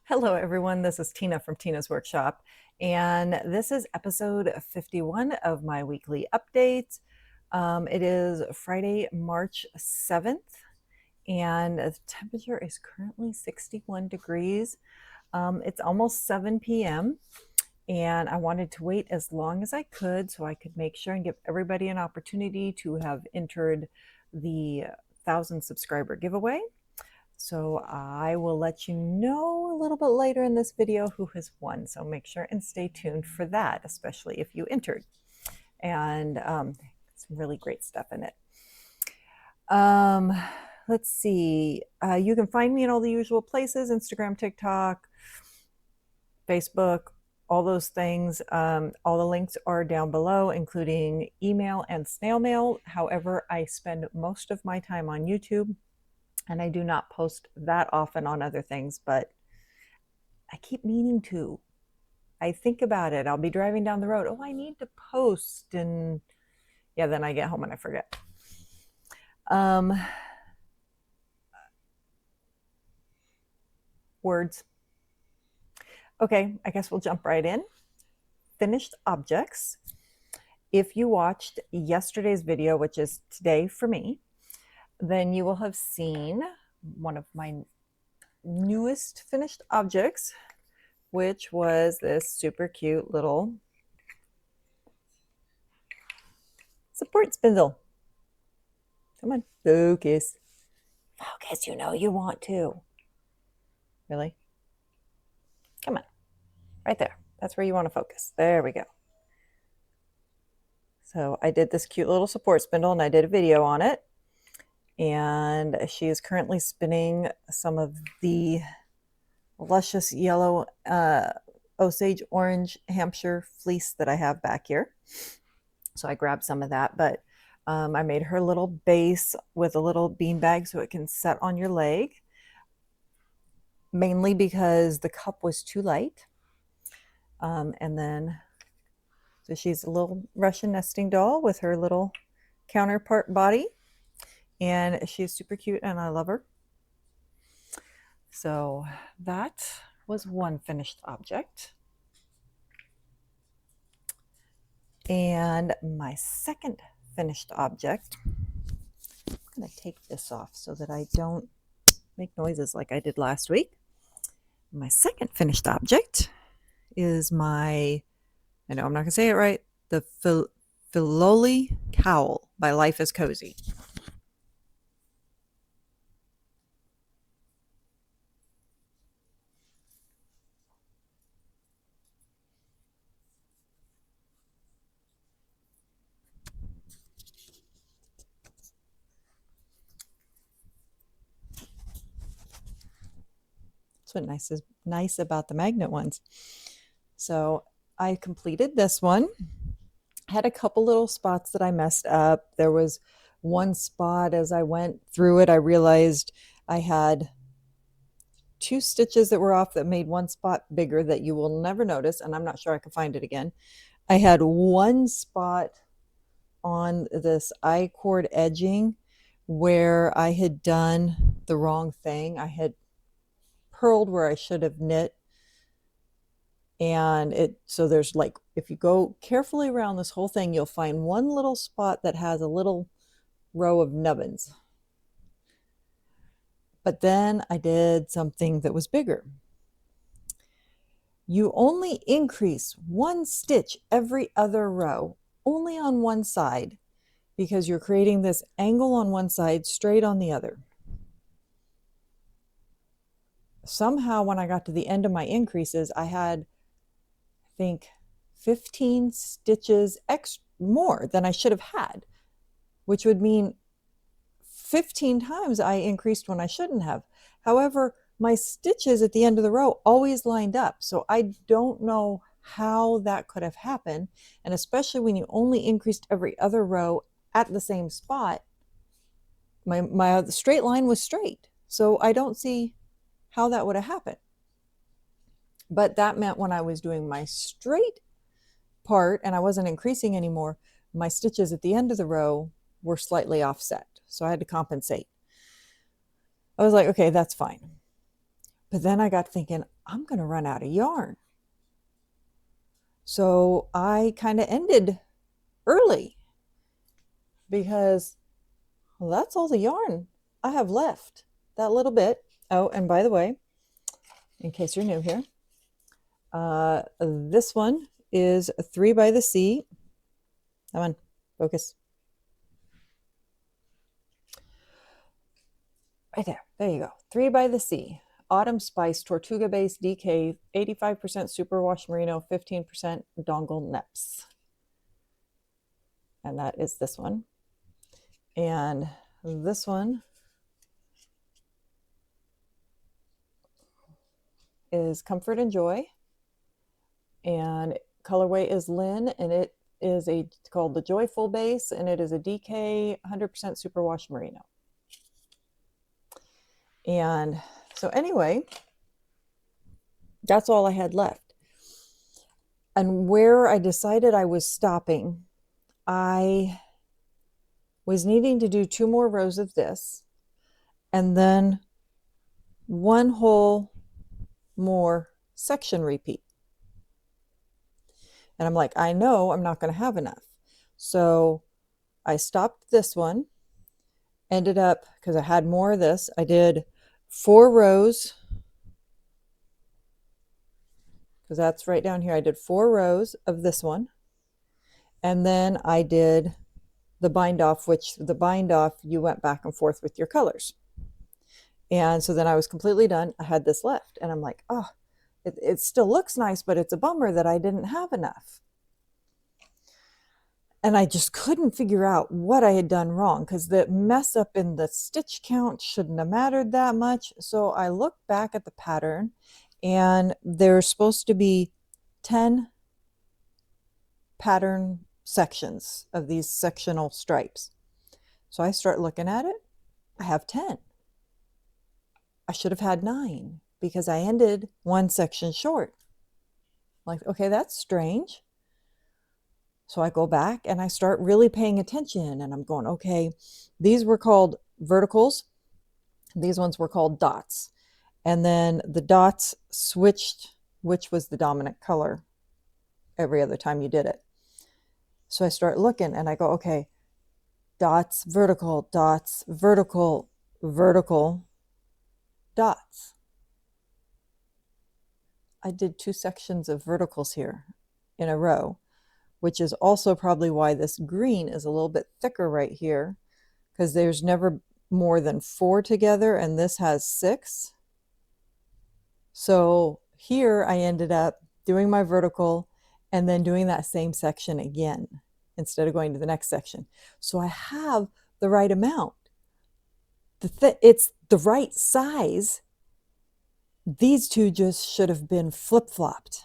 Hello, everyone. This is Tina from Tina's Workshop, and this is episode 51 of my weekly update. It is Friday, March 7th, and the temperature is currently 61 degrees. It's almost 7 p.m., and I wanted to wait as long as I could so I could make sure and give everybody an opportunity to have entered the 1,000 subscriber giveaway. So I will let you know a little bit later in this video who has won. So make sure and stay tuned for that, especially if you entered. And some really great stuff in it. Let's see. You can find me in all the usual places: Instagram, TikTok, Facebook, all those things. All the links are down below, including email and snail mail. However, I spend most of my time on YouTube, and I do not post that often on other things, but I keep meaning to. I think about it. I'll be driving down the road. Oh, I need to post. And yeah, then I get home and I forget. Words. Okay, I guess we'll jump right in. Finished objects. If you watched yesterday's video, which is today for me, then you will have seen one of my newest finished objects, which was this super cute little support spindle. Come on, focus. Focus, you know you want to. Really? Come on, right there. That's where you want to focus. There we go. So I did this cute little support spindle and I did a video on it. And she is currently spinning some of the luscious yellow Osage orange Hampshire fleece that I have back here. So I grabbed some of that, but I made her a little base with a little bean bag so it can set on your leg, mainly because the cup was too light. And then, so she's a little Russian nesting doll with her little counterpart body, and she's super cute and I love her. So that was one finished object. And my second finished object, I'm going to take this off so that I don't make noises like I did last week. My second finished object is my, I know I'm not going to say it right, the Filoli cowl by Life is Cozy. That's what nice about the magnet ones. So I completed this one. Had a couple little spots that I messed up. There was one spot as I went through it, I realized I had 2 stitches that were off that made one spot bigger that you will never notice, and I'm not sure I can find it again. I had one spot on this I-cord edging where I had done the wrong thing. I had purled where I should have knit, and so there's like, if you go carefully around this whole thing, you'll find one little spot that has a little row of nubbins. But then I did something that was bigger. You only increase 1 stitch every other row, only on one side, because you're creating this angle on one side, straight on the other. Somehow when I got to the end of my increases, I had, I think, 15 stitches more than I should have had, which would mean 15 times I increased when I shouldn't have. However, my stitches at the end of the row always lined up. So I don't know how that could have happened. And especially when you only increased every other row at the same spot, my straight line was straight. So I don't see how that would have happened. But that meant when I was doing my straight part and I wasn't increasing anymore, my stitches at the end of the row were slightly offset. So I had to compensate. I was like, okay, that's fine. But then I got thinking, I'm going to run out of yarn. So I kind of ended early because, well, that's all the yarn I have left, that little bit. Oh, and by the way, in case you're new here, this one is 3 by the Sea. Come on, focus. Right there. There you go. 3 by the Sea. Autumn Spice Tortuga Base DK, 85% Superwash Merino, 15% Dongle Neps. And that is this one. And this one is Comfort and Joy. And colorway is Lynn, and it is called the Joyful Base, and it is a DK 100% Superwash Merino. And so anyway, that's all I had left. And where I decided I was stopping, I was needing to do 2 more rows of this, and then 1 whole more section repeat. And I'm like, I know I'm not going to have enough. So I stopped this one, ended up, because I had more of this, I did 4 rows, because that's right down here. I did 4 rows of this one. And then I did the bind off, which the bind off, you went back and forth with your colors. And so then I was completely done. I had this left, and I'm like, oh, it still looks nice, but it's a bummer that I didn't have enough. And I just couldn't figure out what I had done wrong, because the mess up in the stitch count shouldn't have mattered that much. So I looked back at the pattern, and there's supposed to be 10 pattern sections of these sectional stripes. So I start looking at it. I have 10. I should have had 9 because I ended 1 section short. Like, okay, that's strange. So I go back and I start really paying attention, and I'm going, okay, these were called verticals. These ones were called dots. And then the dots switched which was the dominant color every other time you did it. So I start looking and I go, okay, dots, vertical, vertical, dots. I did 2 sections of verticals here in a row, which is also probably why this green is a little bit thicker right here, because there's never more than 4 together, and this has 6. So here I ended up doing my vertical and then doing that same section again instead of going to the next section. So I have the right amount. It's the right size. These 2 just should have been flip-flopped.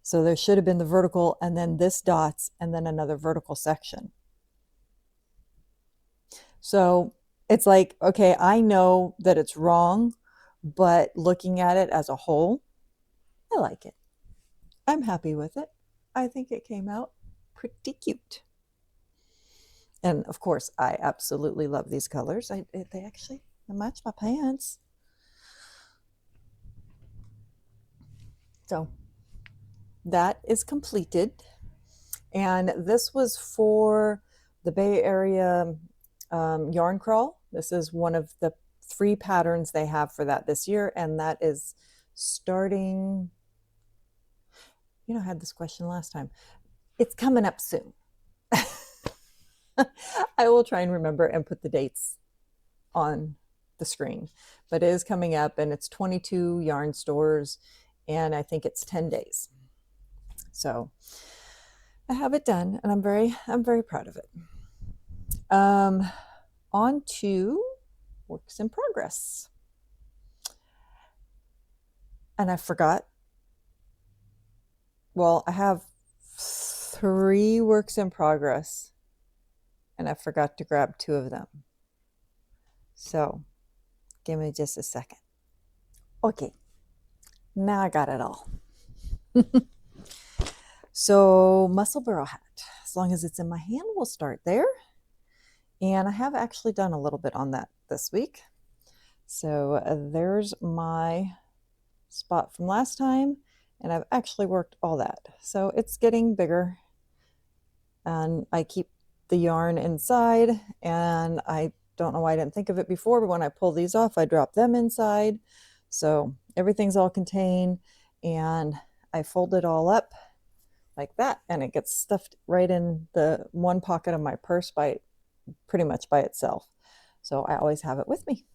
So there should have been the vertical and then this dots and then another vertical section. So it's like, okay, I know that it's wrong, but looking at it as a whole, I like it. I'm happy with it. I think it came out pretty cute. And of course, I absolutely love these colors. They actually match my pants. So that is completed. And this was for the Bay Area Yarn Crawl. This is one of the 3 patterns they have for that this year. And that is starting, I had this question last time. It's coming up soon. I will try and remember and put the dates on the screen, but it is coming up, and it's 22 yarn stores, and I think it's 10 days. So I have it done, and I'm very proud of it. On to works in progress. And I forgot. Well, I have 3 works in progress, and I forgot to grab 2 of them. So give me just a second. Okay, now I got it all. So Musselburgh hat, as long as it's in my hand, we'll start there. And I have actually done a little bit on that this week. So there's my spot from last time, and I've actually worked all that. So it's getting bigger, and I keep the yarn inside, and I don't know why I didn't think of it before, but when I pull these off, I drop them inside. So everything's all contained, and I fold it all up like that, and it gets stuffed right in the one pocket of my purse by pretty much by itself. So I always have it with me.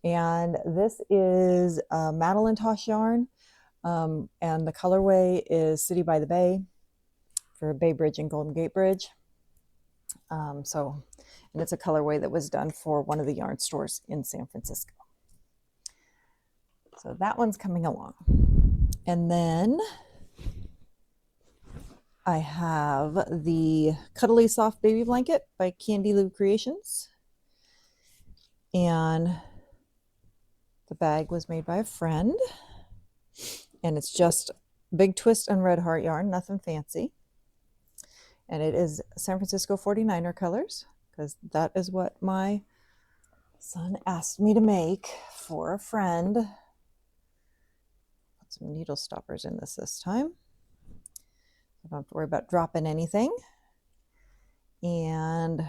And this is Madeline Tosh yarn, and the colorway is City by the Bay for Bay Bridge and Golden Gate Bridge. And it's a colorway that was done for one of the yarn stores in San Francisco. So that one's coming along. And then I have the Cuddly Soft Baby Blanket by Candy Lou Creations. And the bag was made by a friend. And it's just big twist and red heart yarn, nothing fancy. And it is San Francisco 49er colors, because that is what my son asked me to make for a friend. Put some needle stoppers in this time. I don't have to worry about dropping anything. And,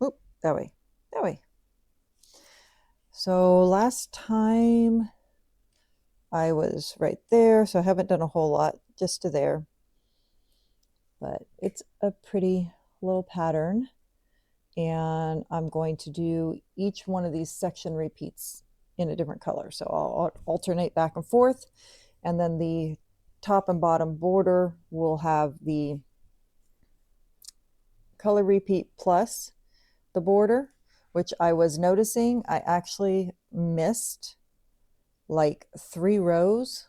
oop, that way. So last time I was right there, so I haven't done a whole lot, just to there. But it's a pretty little pattern, and I'm going to do each one of these section repeats in a different color. So I'll alternate back and forth, and then the top and bottom border will have the color repeat plus the border, which I was noticing I actually missed like 3 rows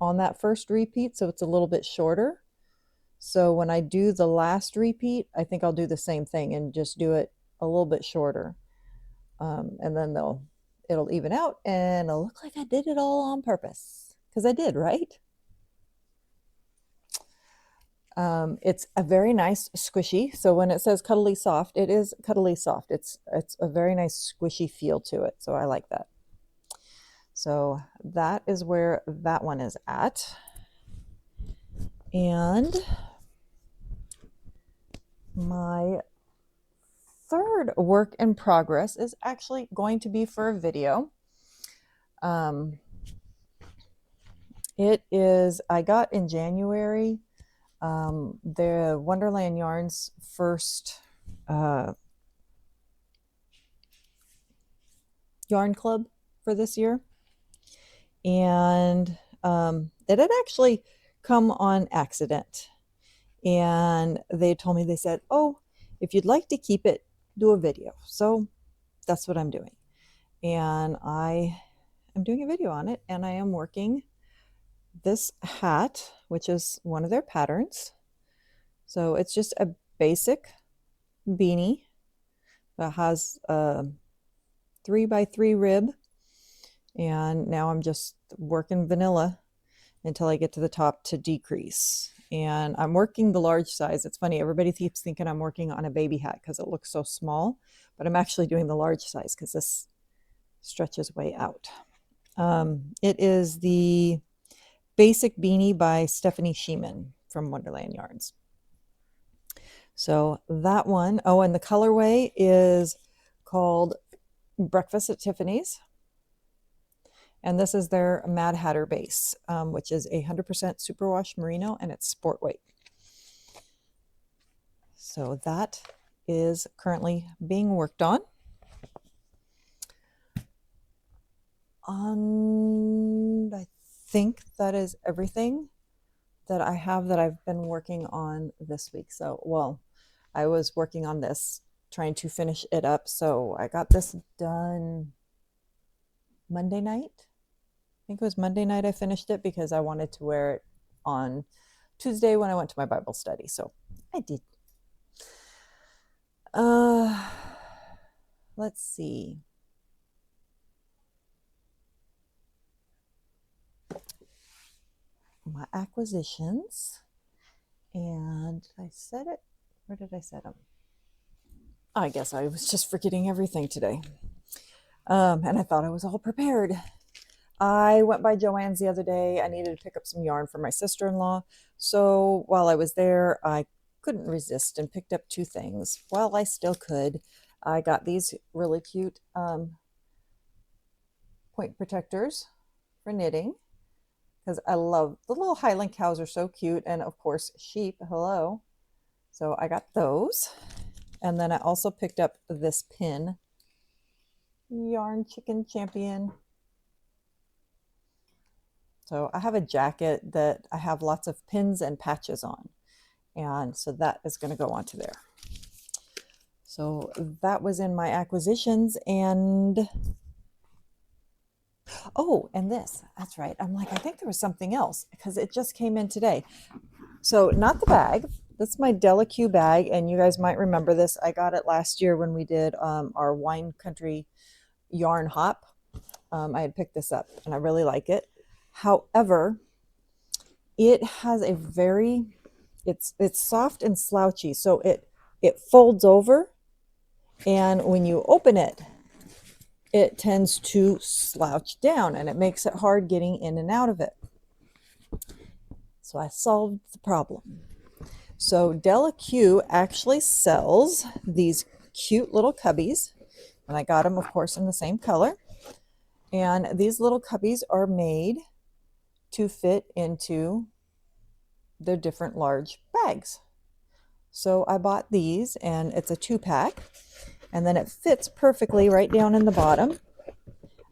on that first repeat, so it's a little bit shorter. So when I do the last repeat, I think I'll do the same thing and just do it a little bit shorter. And then it'll even out, and it'll look like I did it all on purpose, because I did, right? It's a very nice squishy. So when it says cuddly soft, it is cuddly soft. It's a very nice squishy feel to it. So I like that. So that is where that one is at. And my third work in progress is actually going to be for a video. It is, I got in January, the Wonderland Yarns first yarn club for this year. And it had actually come on accident. And they told me, they said, oh, if you'd like to keep it, do a video. So that's what I'm doing. And I am doing a video on it, and I am working this hat, which is one of their patterns. So it's just a basic beanie that has a 3x3 rib. And now I'm just working vanilla until I get to the top to decrease. And I'm working the large size. It's funny, everybody keeps thinking I'm working on a baby hat because it looks so small, but I'm actually doing the large size because this stretches way out. It is the Basic Beanie by Stephanie Shiman from Wonderland Yarns. So that one, oh, and the colorway is called Breakfast at Tiffany's. And this is their Mad Hatter base, which is 100% superwash merino, and it's sport weight. So that is currently being worked on. I think that is everything that I have that I've been working on this week. So, well, I was working on this, trying to finish it up. So I got this done Monday night. I think it was Monday night I finished it because I wanted to wear it on Tuesday when I went to my Bible study. So I did. Let's see. My acquisitions, and I said it. Where did I set them? I guess I was just forgetting everything today. And I thought I was all prepared. I went by Joann's the other day. I needed to pick up some yarn for my sister-in-law. So while I was there, I couldn't resist and picked up two things. While I still could, I got these really cute point protectors for knitting because I love the little Highland cows are so cute. And of course, sheep, hello. So I got those. And then I also picked up this pin, Yarn Chicken Champion. So I have a jacket that I have lots of pins and patches on. And so that is going to go onto there. So that was in my acquisitions. And oh, and this, that's right. I'm like, I think there was something else because it just came in today. So not the bag. That's my Delaque bag. And you guys might remember this. I got it last year when we did our wine country yarn hop. I had picked this up and I really like it. However, it has a very, it's soft and slouchy. So it folds over, and when you open it, it tends to slouch down and it makes it hard getting in and out of it. So I solved the problem. So Delaque actually sells these cute little cubbies, and I got them, of course, in the same color. And these little cubbies are made to fit into their different large bags. So I bought these, and it's a 2-pack, and then it fits perfectly right down in the bottom.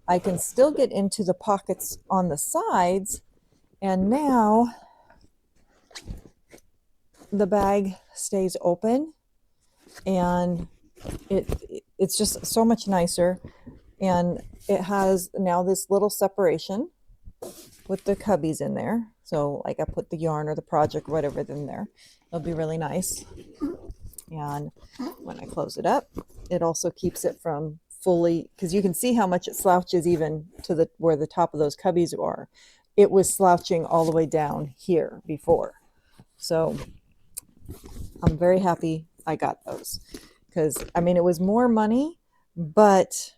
I can still get into the pockets on the sides, and now the bag stays open, and it's just so much nicer. And it has now this little separation with the cubbies in there. So like I put the yarn or the project or whatever in there. It'll be really nice. And when I close it up, it also keeps it from fully, because you can see how much it slouches even to the where the top of those cubbies are. It was slouching all the way down here before. So I'm very happy I got those, because I mean, it was more money, but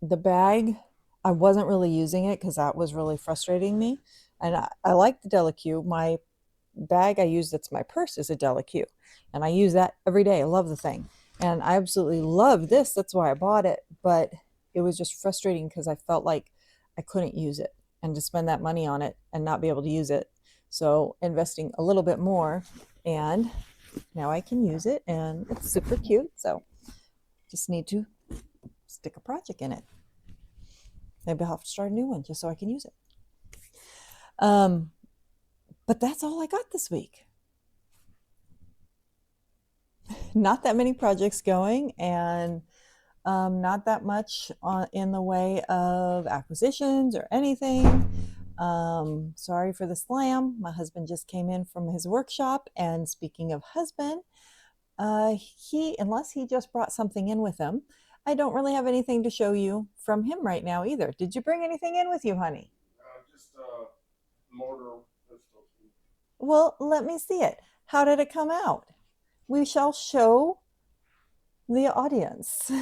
the bag, I wasn't really using it because that was really frustrating me. And I like the Delaque. My bag I use that's my purse is a Delaque, and I use that every day. I love the thing, and I absolutely love this. That's why I bought it. But it was just frustrating because I felt like I couldn't use it, and to spend that money on it and not be able to use it. So investing a little bit more, and now I can use it, and it's super cute. So just need to stick a project in it. Maybe I'll have to start a new one just so I can use it. But that's all I got this week. Not that many projects going, and not that much in the way of acquisitions or anything. Sorry for the slam. My husband just came in from his workshop, and speaking of husband, unless he just brought something in with him, I don't really have anything to show you from him right now either. Did you bring anything in with you, honey? Just mortar pistol. Well, let me see it. How did it come out? We shall show the audience.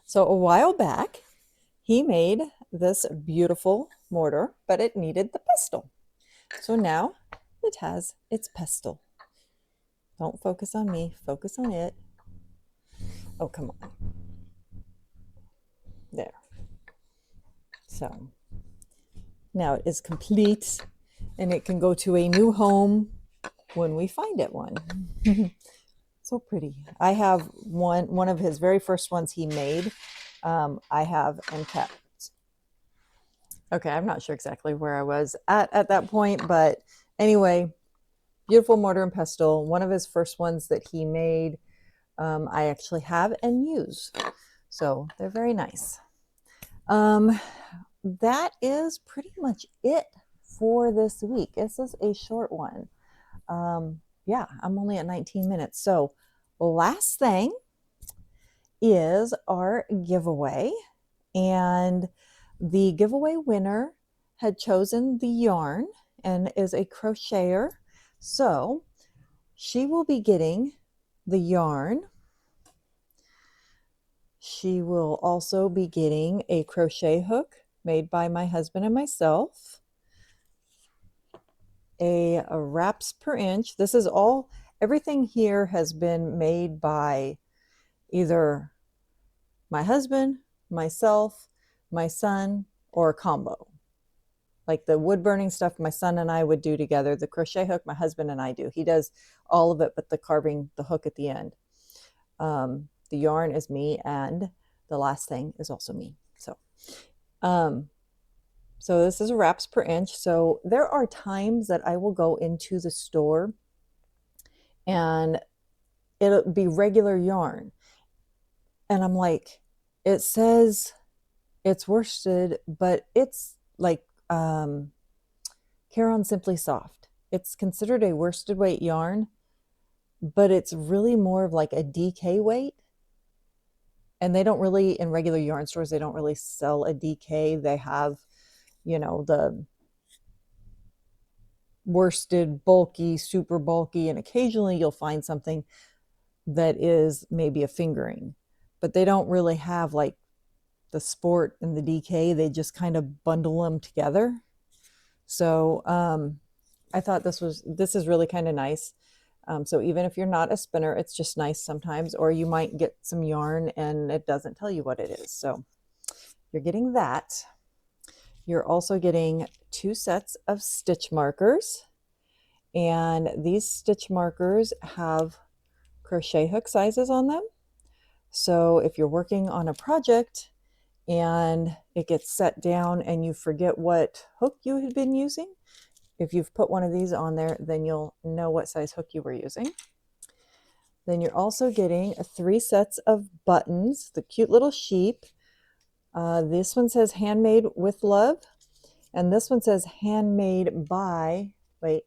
So a while back, he made this beautiful mortar, but it needed the pestle. So now it has its pestle. Don't focus on me, focus on it. Oh, come on. There. So now it is complete, and it can go to a new home when we find it one. So pretty. I have one of his very first ones he made. I have and kept. Okay, I'm not sure exactly where I was at that point, but anyway, beautiful mortar and pestle. One of his first ones that he made, I actually have and use. So they're very nice. That is pretty much it for this week. This is a short one. Yeah, I'm only at 19 minutes. So last thing is our giveaway. And the giveaway winner had chosen the yarn and is a crocheter. So she will be getting the yarn. She will also be getting a crochet hook made by my husband and myself, a wraps per inch. This is all, everything here has been made by either my husband, myself, my son, or a combo. Like the wood burning stuff my son and I would do together. The crochet hook my husband and I do. He does all of it but the carving the hook at the end. The yarn is me, and the last thing is also me. Um, so this is wraps per inch. So there are times that I will go into the store and it'll be regular yarn. And I'm like, it says it's worsted, but it's like Caron Simply Soft. It's considered a worsted weight yarn, but it's really more of like a DK weight. And they don't really, in regular yarn stores, they don't really sell a DK. They have, you know, the worsted, bulky, super bulky, and occasionally you'll find something that is maybe a fingering, but they don't really have like the sport and the DK. They just kind of bundle them together. So I thought this is really kind of nice. So even if you're not a spinner, it's just nice sometimes, or you might get some yarn and it doesn't tell you what it is. So you're getting that. You're also getting 2 sets of stitch markers. And these stitch markers have crochet hook sizes on them. So if you're working on a project and it gets set down and you forget what hook you had been using, if you've put one of these on there, then you'll know what size hook you were using. Then you're also getting 3 sets of buttons, the cute little sheep. This one says handmade with love, and this one says handmade by, wait,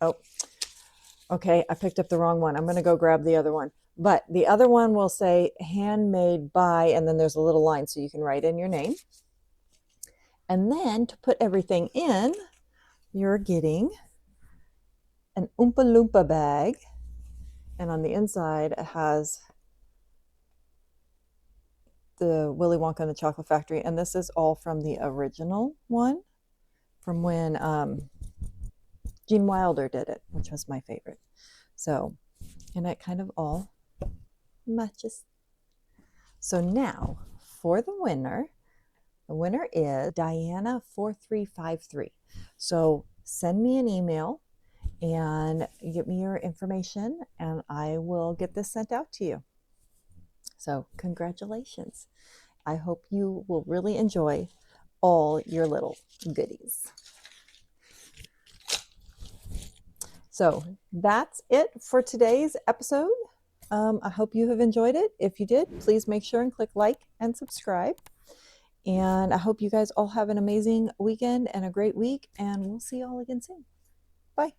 oh, okay, I picked up the wrong one. I'm going to go grab the other one. But the other one will say handmade by, and then there's a little line so you can write in your name. And then to put everything in, you're getting an Oompa Loompa bag. And on the inside, it has the Willy Wonka and the Chocolate Factory. And this is all from the original one from when Gene Wilder did it, which was my favorite. So, and it kind of all matches. So now for the winner is Diana4353. So send me an email and get me your information and I will get this sent out to you. So congratulations. I hope you will really enjoy all your little goodies. So that's it for today's episode. I hope you have enjoyed it. If you did, please make sure and click like and subscribe. And I hope you guys all have an amazing weekend and a great week. And we'll see you all again soon. Bye.